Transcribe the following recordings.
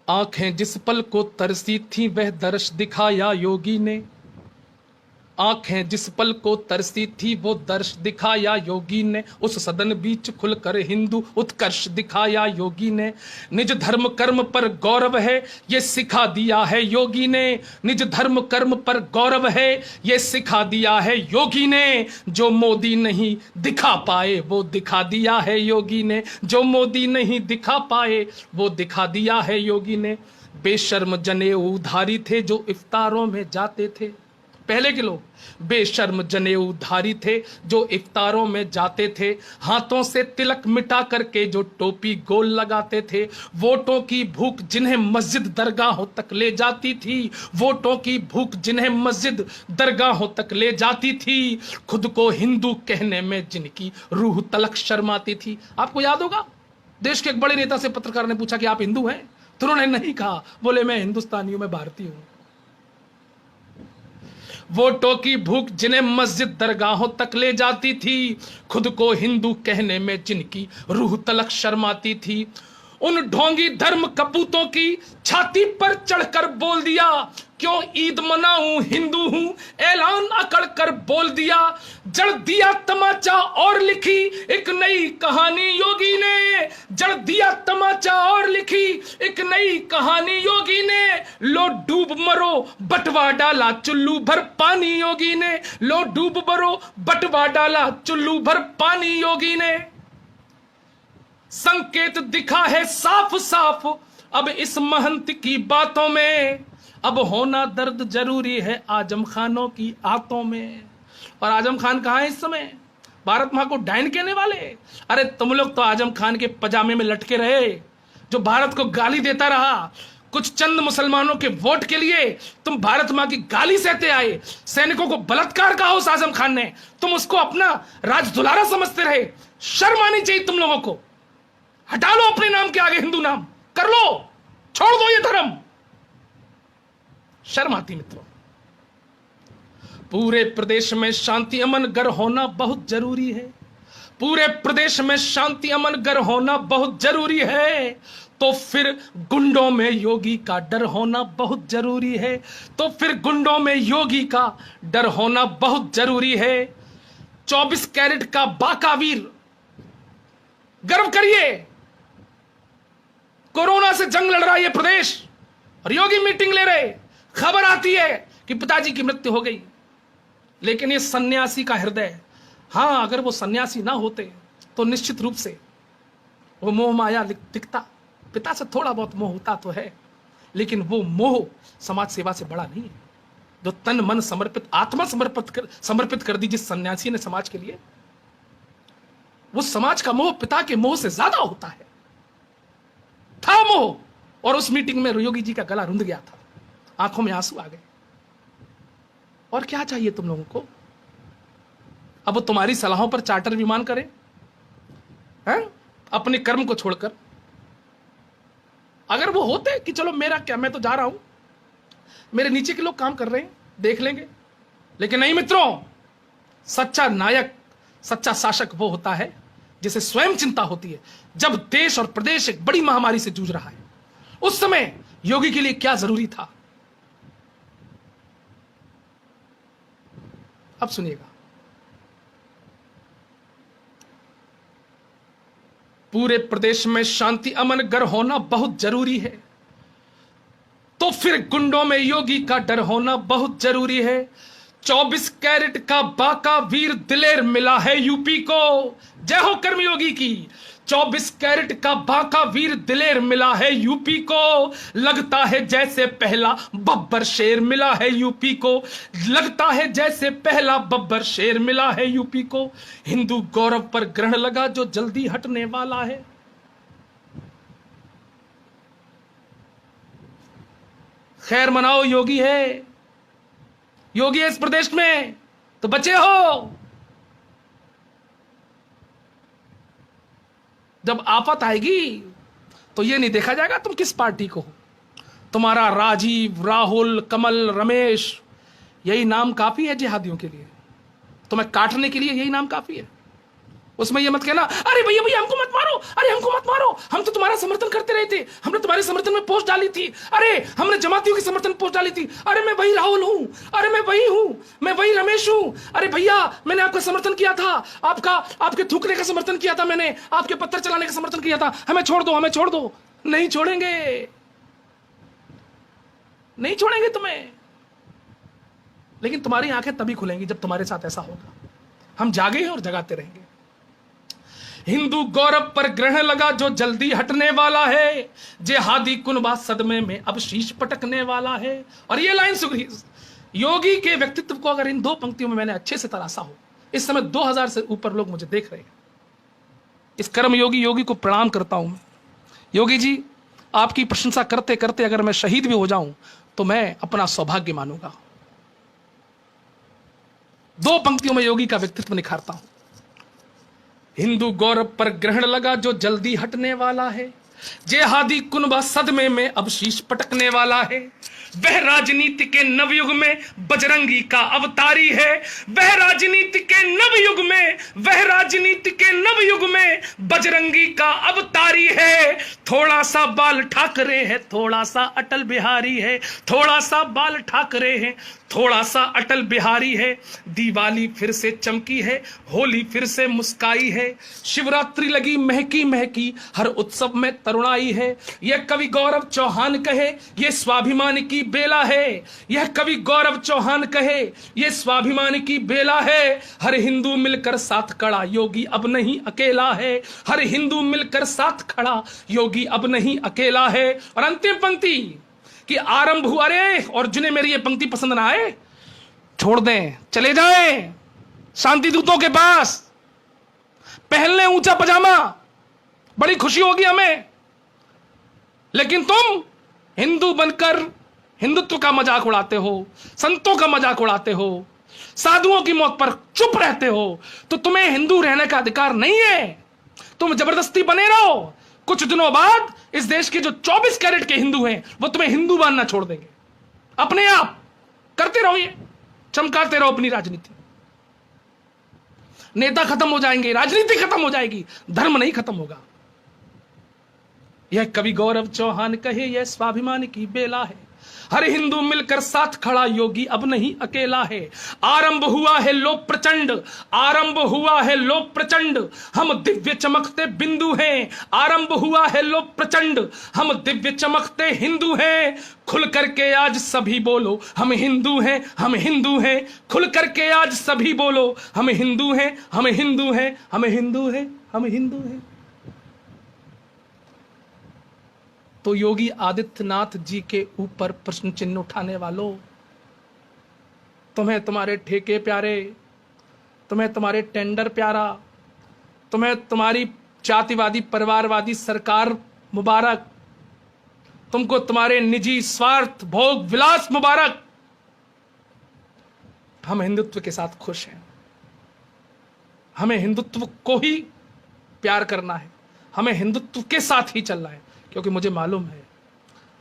आंखें जिस पल को तरसी थी वह दर्श दिखाया योगी ने। आंखें जिस पल को तरसी थी वो दर्श दिखाया योगी ने। उस सदन बीच खुलकर हिंदू उत्कर्ष दिखाया योगी ने। निज धर्म कर्म पर गौरव है ये सिखा दिया है योगी ने। निज धर्म कर्म पर गौरव है ये सिखा दिया है योगी ने। जो मोदी नहीं दिखा पाए वो दिखा दिया है योगी ने। जो मोदी नहीं दिखा पाए वो दिखा दिया है योगी ने। बेशर्म जनेऊधारी थे जो इफ्तारों में जाते थे। पहले के लोग बेशर्म जनेऊधारी थे जो इफ्तारों में जाते थे। हाथों से तिलक मिटा करके जो टोपी गोल लगाते थे। वोटों की भूख जिन्हें मस्जिद दरगाहों तक ले जाती थी। वोटों की भूख जिन्हें मस्जिद दरगाहों तक ले जाती थी। खुद को हिंदू कहने में जिनकी रूह तलक शर्माती थी। आपको याद होगा, देश के एक बड़े नेता से पत्रकार ने पूछा कि आप हिंदू हैं, तो उन्होंने नहीं कहा, बोले मैं हिंदुस्तानी हूं, मैं भारतीय हूं। वोटों की भूख जिन्हें मस्जिद दरगाहों तक ले जाती थी। खुद को हिंदू कहने में जिनकी रूह तलक शर्माती थी। उन ढोंगी धर्म कपूतों की छाती पर चढ़कर बोल दिया, क्यों ईद मनाऊं हिंदू हूं, ऐलान अकड़ कर बोल दिया। जड़ दिया तमाचा और लिखी एक नई कहानी योगी ने। जड़ दिया तमाचा और लिखी एक नई कहानी योगी ने। लो डूब मरो बटवा डाला चुल्लू भर पानी योगी ने। लो डूब मरो बटवा डाला चुल्लू भर पानी योगी ने। संकेत दिखा है साफ साफ अब इस महंत की बातों में। अब होना दर्द जरूरी है आजम खानों की आंतों में। और आजम खान कहां है इस समय? भारत मां को डायन कहने वाले। अरे तुम लोग तो आजम खान के पजामे में लटके रहे, जो भारत को गाली देता रहा। कुछ चंद मुसलमानों के वोट के लिए तुम भारत मां की गाली सहते आए। सैनिकों को बलात्कार कहा उस आजम खान ने, तुम उसको अपना राज दुलारा समझते रहे। शर्म आनी चाहिए तुम लोगों को। हटा लो अपने नाम के आगे हिंदू नाम, कर लो, छोड़ दो ये धर्म। शर्म आती मित्रों। पूरे प्रदेश में शांति अमन गर होना बहुत जरूरी है। पूरे प्रदेश में शांति अमन गर होना बहुत जरूरी है। तो फिर गुंडों में योगी का डर होना बहुत जरूरी है। तो फिर गुंडों में योगी का डर होना बहुत जरूरी है। 24 कैरेट का बाकावीर, गर्व करिए। कोरोना से जंग लड़ रहा है ये प्रदेश और योगी मीटिंग ले रहे। खबर आती है कि पिताजी की मृत्यु हो गई, लेकिन ये सन्यासी का हृदय, हां अगर वो सन्यासी ना होते तो निश्चित रूप से वो मोह माया दिखता। पिता से थोड़ा बहुत मोह होता तो है, लेकिन वो मोह समाज सेवा से बड़ा नहीं है। जो तन मन समर्पित, आत्मा समर्पित कर दी जिस सन्यासी ने समाज के लिए, वो समाज का मोह पिता के मोह से ज्यादा होता है। था मोह, और उस मीटिंग में योगी जी का गला रुंध गया था, आंखों में आंसू आ गए। और क्या चाहिए तुम लोगों को? अब वो तुम्हारी सलाहों पर चार्टर विमान करें हैं? अपने कर्म को छोड़कर। अगर वो होते कि चलो मेरा क्या, मैं तो जा रहा हूं, मेरे नीचे के लोग काम कर रहे हैं, देख लेंगे। लेकिन नहीं मित्रों, सच्चा नायक, सच्चा शासक वो होता है जिसे स्वयं चिंता होती है। जब देश और प्रदेश एक बड़ी महामारी से जूझ रहा है, उस समय योगी के लिए क्या जरूरी था? अब सुनिएगा। पूरे प्रदेश में शांति अमन गर होना बहुत जरूरी है। तो फिर गुंडों में योगी का डर होना बहुत जरूरी है। 24 कैरेट का बाका वीर दिलेर मिला है यूपी को। जय हो कर्मयोगी की। 24 कैरेट का बाका वीर दिलेर मिला है यूपी को। लगता है जैसे पहला बब्बर शेर मिला है यूपी को। लगता है जैसे पहला बब्बर शेर मिला है यूपी को। हिंदू गौरव पर ग्रहण लगा जो जल्दी हटने वाला है। खैर मनाओ, योगी है, योगी है इस प्रदेश में, तो बचे हो। जब आफत आएगी तो ये नहीं देखा जाएगा तुम किस पार्टी को हो। तुम्हारा राजीव, राहुल, कमल, रमेश, यही नाम काफी है जिहादियों के लिए। तुम्हें काटने के लिए यही नाम काफी है। उसमें ये मत कहना अरे भैया भैया हमको मत मारो, अरे हमको मत मारो, हम तो तुम्हारा समर्थन करते रहे थे, हमने तुम्हारे समर्थन में पोस्ट डाली थी, अरे हमने जमातियों की समर्थन पोस्ट डाली थी, अरे मैं वही राहुल हूं, अरे मैं वही हूं, मैं वही रमेश हूं, अरे भैया मैंने आपका समर्थन किया था, आपके थूकने का समर्थन किया था, मैंने आपके पत्थर चलाने का समर्थन किया था, हमें छोड़ दो, हमें छोड़ दो। नहीं छोड़ेंगे, नहीं छोड़ेंगे तुम्हें। लेकिन तुम्हारी आंखें तभी खुलेंगी जब तुम्हारे साथ ऐसा होगा। हम जागे हैं और जगाते रहेंगे। हिंदू गौरव पर ग्रहण लगा जो जल्दी हटने वाला है, जेहादी कुनबा सदमे में अब शीश पटकने वाला है। और ये लाइन सुग्रीव योगी के व्यक्तित्व को अगर इन दो पंक्तियों में मैंने अच्छे से तराशा हो, इस समय 2000 से ऊपर लोग मुझे देख रहे हैं। इस कर्म योगी को प्रणाम करता हूं। योगी जी, आपकी प्रशंसा करते करते अगर मैं शहीद भी हो जाऊं तो मैं अपना सौभाग्य मानूंगा। दो पंक्तियों में योगी का व्यक्तित्व निखारता हूं। हिंदू गौरव पर ग्रहण लगा जो जल्दी हटने वाला है, जेहादी कुनबा सदमे में अब शीश पटकने वाला है। वह राजनीति के नवयुग में बजरंगी का अवतारी है, वह राजनीति के नवयुग में, वह राजनीति के नवयुग में बजरंगी का अवतारी है। थोड़ा सा बाल ठाकरे है, थोड़ा सा अटल बिहारी है, थोड़ा सा बाल ठाकरे है, थोड़ा सा अटल बिहारी है। दिवाली फिर से चमकी है, होली फिर से मुस्काई है, शिवरात्रि लगी महकी महकी, हर उत्सव में तरुणाई है। यह कवि गौरव चौहान कहे यह स्वाभिमान की बेला है, यह कवि गौरव चौहान कहे यह स्वाभिमान की बेला है। हर हिंदू मिलकर साथ खड़ा, योगी अब नहीं अकेला है, हर हिंदू मिलकर साथ खड़ा, योगी अब नहीं अकेला है। और अंतिम पंक्ति कि आरंभ हुआ, अरे और जिन्हें मेरी ये पंक्ति पसंद ना आए छोड़ दें, चले जाएं शांति दूतों के पास, पहन लें ऊंचा पजामा, बड़ी खुशी होगी हमें। लेकिन तुम हिंदू बनकर हिंदुत्व का मजाक उड़ाते हो, संतों का मजाक उड़ाते हो, साधुओं की मौत पर चुप रहते हो, तो तुम्हें हिंदू रहने का अधिकार नहीं है। तुम जबरदस्ती बने रहो, कुछ दिनों बाद इस देश के जो 24 कैरेट के हिंदू हैं वो तुम्हें हिंदू मानना छोड़ देंगे। अपने आप करते रहो, ये चमकाते रहो अपनी राजनीति। नेता खत्म हो जाएंगे, राजनीति खत्म हो जाएगी, धर्म नहीं खत्म होगा। यह कवि गौरव चौहान कहे यह स्वाभिमान की बेला है, हर हिंदू मिलकर साथ खड़ा, योगी अब नहीं अकेला है। आरंभ हुआ है लोक प्रचंड, आरंभ हुआ है लोक प्रचंड, हम दिव्य चमकते बिंदु हैं। आरंभ हुआ है लोक प्रचंड, हम दिव्य चमकते हिंदू हैं। खुल करके आज सभी बोलो हम हिंदू हैं, हम हिंदू हैं। खुल करके आज सभी बोलो हम हिंदू हैं, हम हिंदू हैं, हम हिंदू हैं, हम हिंदू हैं। तो योगी आदित्यनाथ जी के ऊपर प्रश्न चिन्ह उठाने वालों, तुम्हें तुम्हारे ठेके प्यारे, तुम्हें तुम्हारे टेंडर प्यारा, तुम्हें तुम्हारी जातिवादी परिवारवादी सरकार मुबारक, तुमको तुम्हारे निजी स्वार्थ भोग विलास मुबारक। हम हिंदुत्व के साथ खुश हैं, हमें हिंदुत्व को ही प्यार करना है, हमें हिंदुत्व के साथ ही चलना है। क्योंकि मुझे मालूम है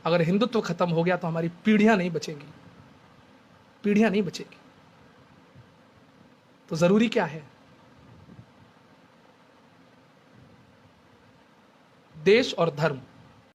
अगर हिंदुत्व खत्म हो गया तो हमारी पीढ़ियां नहीं बचेंगी, पीढ़ियां नहीं बचेगी। तो जरूरी क्या है, देश और धर्म